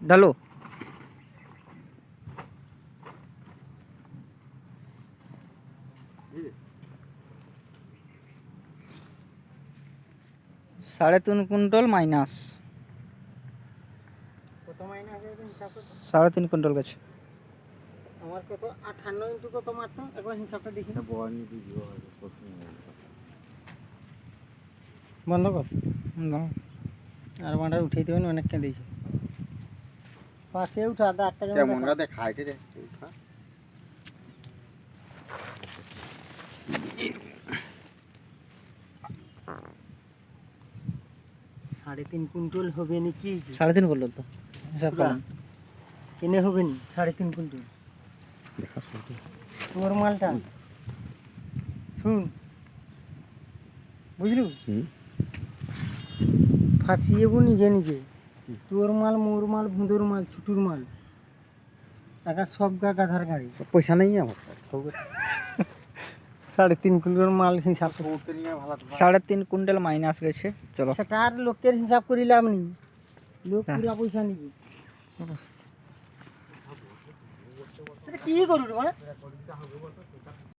ঢালো। সাড়ে 3 quintal minus. কত মাইনাস আছে হিসাব করতে? 3.5 কুইন্টাল গেছে। আমার কত 58 ইন্টু কত মাত্র একবার হিসাবটা দেখি। বন্ধ কর। আর মানটা উঠিয়ে দেবেন অনেক কে দিয়েছে পাশে উঠা 8 টাকা কেমন রাতে খাইতে রে উঠা 3.5 কুইন্টাল হবে নাকি? 3.5 কুইন্টাল তো হিসাব করলাম। কিনে হবে নি 3.5 কুইন্টাল তোর মালটা শুন বুঝলু ফাঁসিয়ে নিজে নিজে তোর মাল মোর মাল ভুঁদোর মাল ছুটুর মাল টাকা সব গাধার গাড়ি পয়সা নেই আমার 3.5 কুইন্টাল মাল হিসাব 3.5 কুইন্টাল মাইনাস গেছে। চলো সেটা আর লোকের হিসাব করিলাম নি লোক পুরা পয়সা নিবি কি করবি মানে